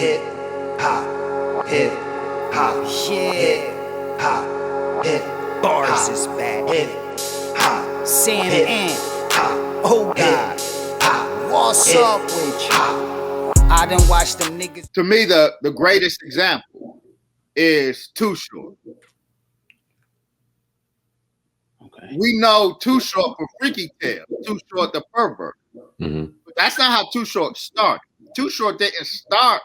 hip hop, hip hop, hip hop, hip Bars is back. hip hop, Sam hip and hop, oh God, hop, what's hip up with you? hop. I done watched them niggas. To me, the greatest example is Too Short. Okay. We know Too Short for Freaky Tale, Too Short the pervert. Mm-hmm. But that's not how Too Short started. Too Short didn't start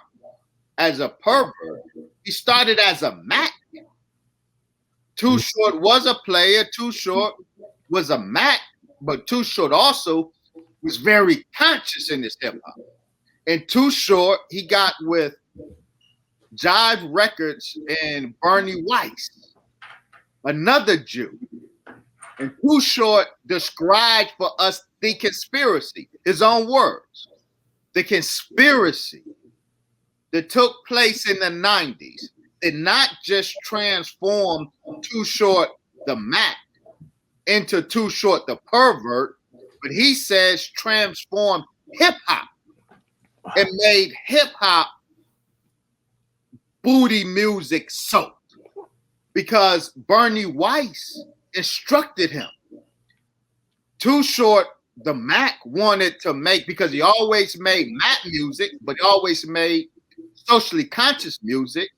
as a pervert. He started as a Mac. Too Short was a player. Too Short was a Mac, but Too Short also was very conscious in his hip hop. And Too Short, he got with Jive Records and Bernie Weiss, another Jew. And Too Short described for us the conspiracy, his own words, the conspiracy that took place in the 90s did not just transform Too Short the Mac into Too Short the pervert, but he says transformed hip-hop and made hip-hop booty music soaked because Bernie Weiss instructed him. Too Short the Mac wanted to make, because he always made Mac music, but he always made socially conscious music,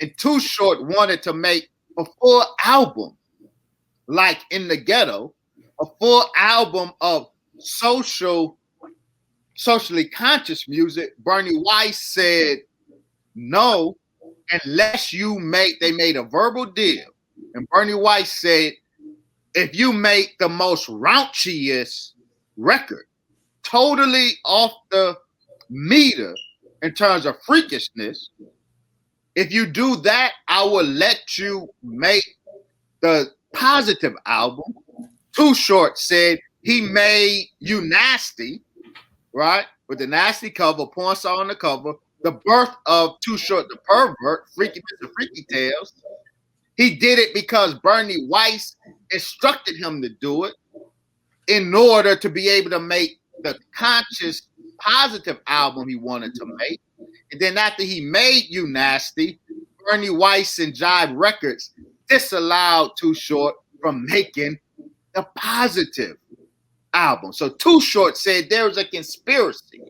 and Too Short wanted to make a full album, like In the Ghetto, a full album of socially conscious music. Bernie Weiss said, no, unless they made a verbal deal. And Bernie Weiss said, if you make the most raunchiest record, totally off the meter in terms of freakishness, if you do that, I will let you make the positive album. Too Short said he made You Nasty, right? With the nasty cover, porn star on the cover, the birth of Too Short the pervert, Freaky Tales. He did it because Bernie Weiss instructed him to do it in order to be able to make the conscious, positive album he wanted to make. And then after he made You Nasty, Bernie Weiss and Jive Records disallowed Too Short from making the positive album. So Too Short said there was a conspiracy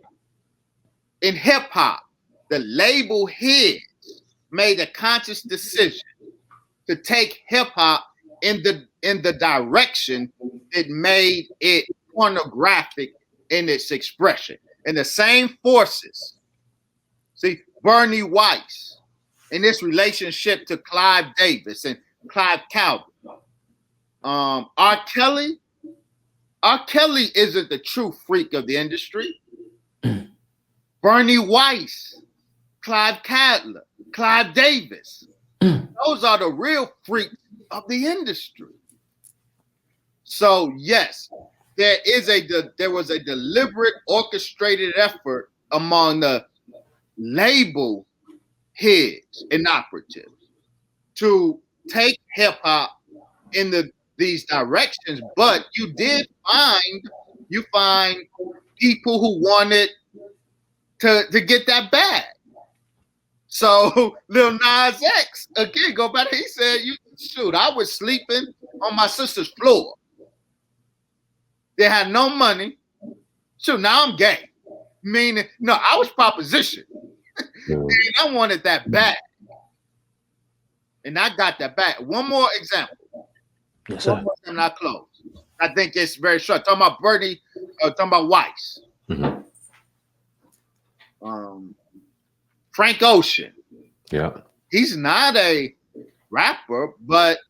in hip hop. The label heads made a conscious decision to take hip hop in the direction that made it pornographic in its expression. And the same forces, see, Bernie Weiss in this relationship to Clive Davis and Clive Calvin. R. Kelly isn't the true freak of the industry. Bernie Weiss, Clive Cadler, Clive Davis. Those are the real freaks of the industry. So yes, there was a deliberate, orchestrated effort among the label heads and operatives to take hip hop in these directions. But you find people who wanted to get that bag. So Lil Nas X, again, go back. He said, shoot, I was sleeping on my sister's floor. They had no money. Shoot, now I'm gay. Meaning, no, I was propositioned. And I wanted that back. And I got that back. One more example. Yes, sir. One more time and I close. I think it's very short. Talking about Bernie, talking about Weiss. Mm-hmm. Frank Ocean. Yeah. He's not a rapper, but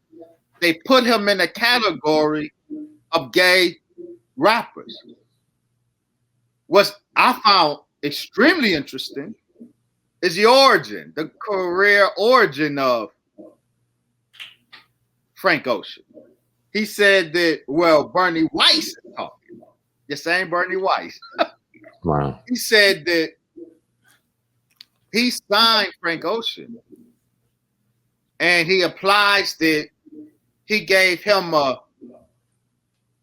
they put him in a category of gay rappers. What I found extremely interesting is the career origin of Frank Ocean. He said that, well, Bernie Weiss is talking. The same Bernie Weiss. Wow. He said that he signed Frank Ocean and he applies that he gave him $1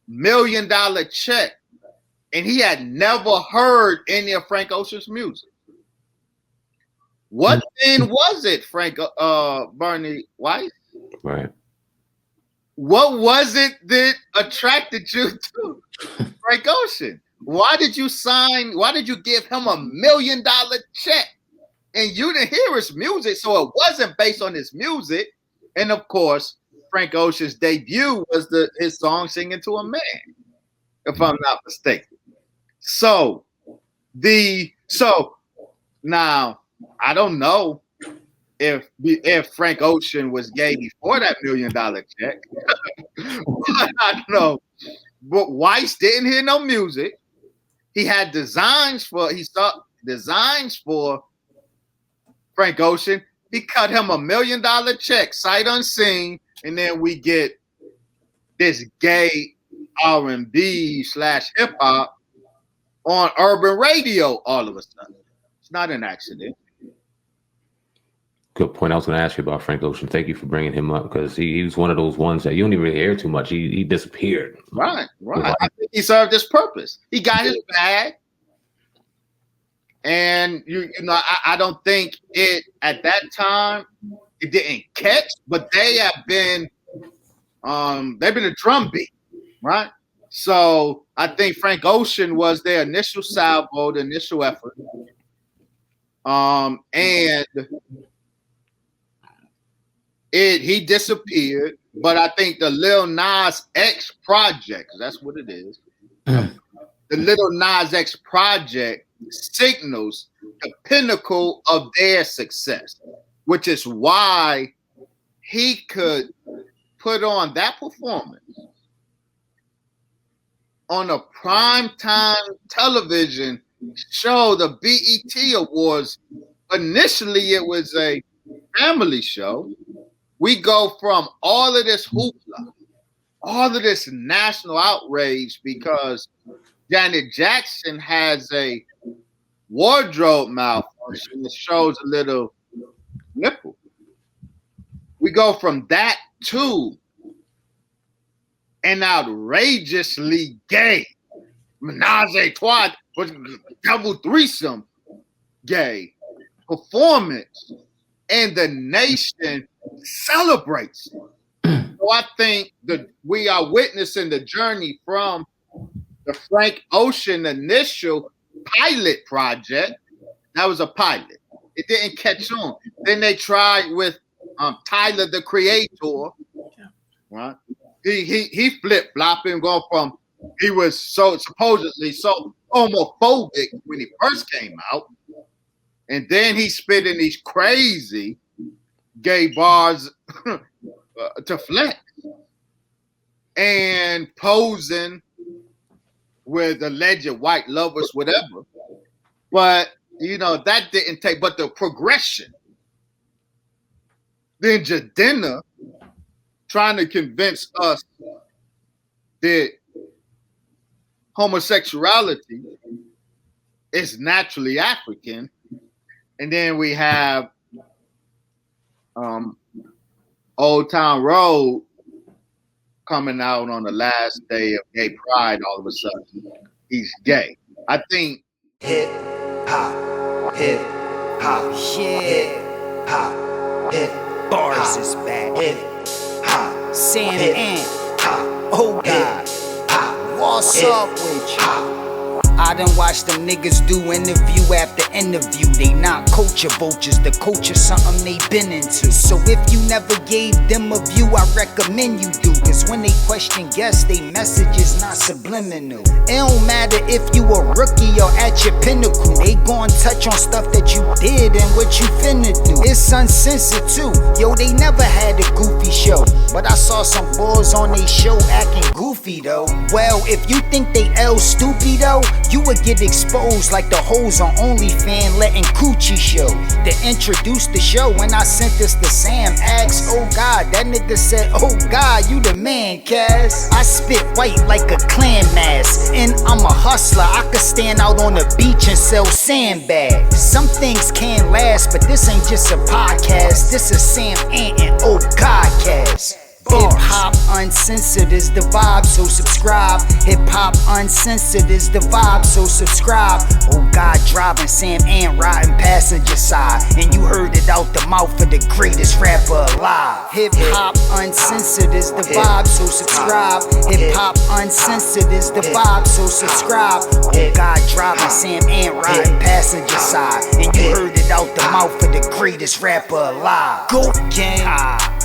million check and he had never heard any of Frank Ocean's music. What then was it, Bernie Weiss? Right. What was it that attracted you to Frank Ocean? Why did you give him $1 million check? And you didn't hear his music, so it wasn't based on his music. And of course, Frank Ocean's debut was his song "Singing to a Man," if I'm not mistaken. So now I don't know if Frank Ocean was gay before that $1 million check. I don't know. But Weiss didn't hear no music. He saw designs for Frank Ocean. He cut him $1 million check, sight unseen, and then we get this gay R&B / hip hop on urban radio all of a sudden. It's not an accident. Good point. I was going to ask you about Frank Ocean. Thank you for bringing him up, because he was one of those ones that you don't even really hear too much. He disappeared. Right. I think he served his purpose. He got his bag. And I don't think it at that time it didn't catch, but they have been they've been a drumbeat, right? So I think Frank Ocean was their initial salvo, the initial effort. And he disappeared, but I think the Lil Nas X project, that's what it is. The Lil Nas X project signals the pinnacle of their success, which is why he could put on that performance on a primetime television show, the BET Awards. Initially, it was a family show. We go from all of this hoopla, all of this national outrage because Janet Jackson has a wardrobe malfunction that shows a little nipple. We go from that to an outrageously gay menage a trois, double threesome gay performance, and the nation celebrates it. So I think that we are witnessing the journey from the Frank Ocean initial pilot project. That was a pilot. It didn't catch on. Then they tried with Tyler, the Creator. Right? He flip flopping, going from he was supposedly so homophobic when he first came out, and then he spit in these crazy gay bars to flex and posing with alleged white lovers, whatever. But that didn't take. But the progression. Then Jadena trying to convince us that homosexuality is naturally African, and then we have Old Town Road coming out on the last day of Gay Pride. All of a sudden, he's gay. I think hip hop, hip hop, Shit. hip hop, hip Bars is back. hip hop, Sam hip Ant. hop, Oh God. hop, What's hip up with you? hop. I done watched them niggas do interview after interview. They not culture vultures, the culture something they been into. So if you never gave them a view, I recommend you do. Cause when they question guests, they message is not subliminal. It don't matter if you a rookie or at your pinnacle. They gon' touch on stuff that you did and what you finna do. It's uncensored too. Yo, they never had a goofy show, but I saw some boys on they show acting goofy though. Well, if you think they L stupid though, you would get exposed like the hoes on OnlyFans letting coochie show. To introduce the show, when I sent this to Sam, asked, oh God, that nigga said, oh God, you the man, Cass. I spit white like a clan mask, and I'm a hustler. I could stand out on the beach and sell sandbags. Some things can't last, but this ain't just a podcast. This is Sam Ant and oh God, Cass. Hip hop uncensored is the vibe, so subscribe. Hip hop uncensored is the vibe, so subscribe. Oh God, driving Sam and riding passenger side, and you heard it out the mouth of the greatest rapper alive. Hip hop uncensored is the vibe, so subscribe. Hip hop uncensored is the vibe, so subscribe. Oh God, driving Sam and riding passenger side, and you heard it out the mouth of the greatest rapper alive. Go gang.